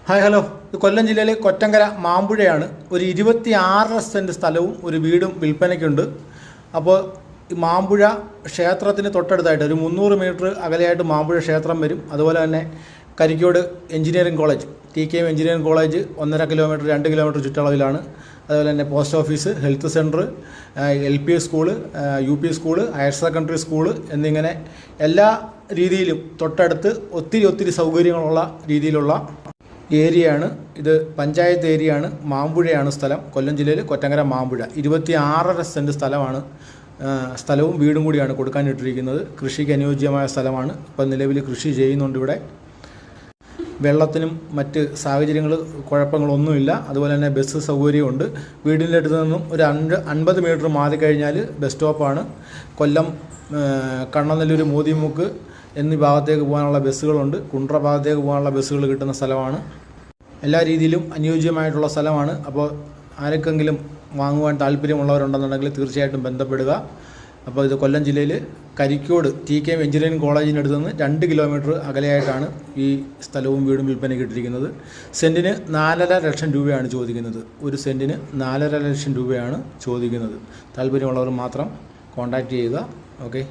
Hi hello, ഇത് കൊല്ലം ജില്ലയിലെ കൊറ്റങ്കര മാമ്പുഴയാണ്. ഒരു 26 സെൻറ്റ് സ്ഥലവും ഒരു വീടും വിൽപ്പനയ്ക്കുണ്ട്. അപ്പോൾ ഈ മാമ്പുഴ ക്ഷേത്രത്തിന് തൊട്ടടുത്തായിട്ട് ഒരു 300 മീറ്റർ അകലെയായിട്ട് മാമ്പുഴ ക്ഷേത്രം വരും. അതുപോലെ തന്നെ Karikode engineering college, TKM engineering college 1.5 kilometre 2 kilometre ചുറ്റളവിലാണ്. അതുപോലെ തന്നെ post office, health centre, LP school, UP school, higher secondary school എന്നിങ്ങനെ എല്ലാ രീതിയിലും തൊട്ടടുത്ത് ഒത്തിരി സൗകര്യങ്ങളുള്ള രീതിയിലുള്ള ഏരിയയാണ് ഇത്. പഞ്ചായത്ത് ഏരിയയാണ്. മാമ്പുഴയാണ് സ്ഥലം. കൊല്ലം ജില്ലയിൽ കൊറ്റങ്കര മാമ്പുഴ 26.5 സെൻറ്റ് സ്ഥലമാണ്. സ്ഥലവും വീടും കൂടിയാണ് കൊടുക്കാനിട്ടിരിക്കുന്നത്. കൃഷിക്ക് അനുയോജ്യമായ സ്ഥലമാണ്. ഇപ്പം നിലവിൽ കൃഷി ചെയ്യുന്നുണ്ട് ഇവിടെ. വെള്ളത്തിനും മറ്റ് കുഴപ്പങ്ങളൊന്നുമില്ല. അതുപോലെ തന്നെ ബസ് സൗകര്യമുണ്ട്. വീടിൻ്റെ അടുത്ത് നിന്നും ഒരു 50 മീറ്റർ മാറി കഴിഞ്ഞാൽ ബസ് സ്റ്റോപ്പാണ്. കൊല്ലം, കണ്ണനല്ലൂർ, മോതിമുക്ക് എന്നീ ഭാഗത്തേക്ക് പോകാനുള്ള ബസ്സുകളുണ്ട്. കുണ്ട്ര ഭാഗത്തേക്ക് പോകാനുള്ള ബസ്സുകൾ കിട്ടുന്ന സ്ഥലമാണ്. എല്ലാ രീതിയിലും അനുയോജ്യമായിട്ടുള്ള സ്ഥലമാണ്. അപ്പോൾ ആർക്കെങ്കിലും വാങ്ങുവാൻ താല്പര്യമുള്ളവരുണ്ടെന്നുണ്ടെങ്കിൽ തീർച്ചയായിട്ടും ബന്ധപ്പെടുക. അപ്പോൾ ഇത് കൊല്ലം ജില്ലയിൽ കരിക്കോട് TKM എഞ്ചിനീയറിംഗ് കോളേജിനടുത്ത് നിന്ന് 2 കിലോമീറ്റർ അകലെയായിട്ടാണ് ഈ സ്ഥലവും വീടും വിൽപ്പനയ്ക്ക് ഇട്ടിരിക്കുന്നത്. സെൻറ്റിന് 4.5 ലക്ഷം രൂപയാണ് ചോദിക്കുന്നത്. ഒരു സെൻറ്റിന് 4.5 ലക്ഷം രൂപയാണ് ചോദിക്കുന്നത്. താല്പര്യമുള്ളവർ മാത്രം കോൺടാക്റ്റ് ചെയ്യുക. ഓക്കെ.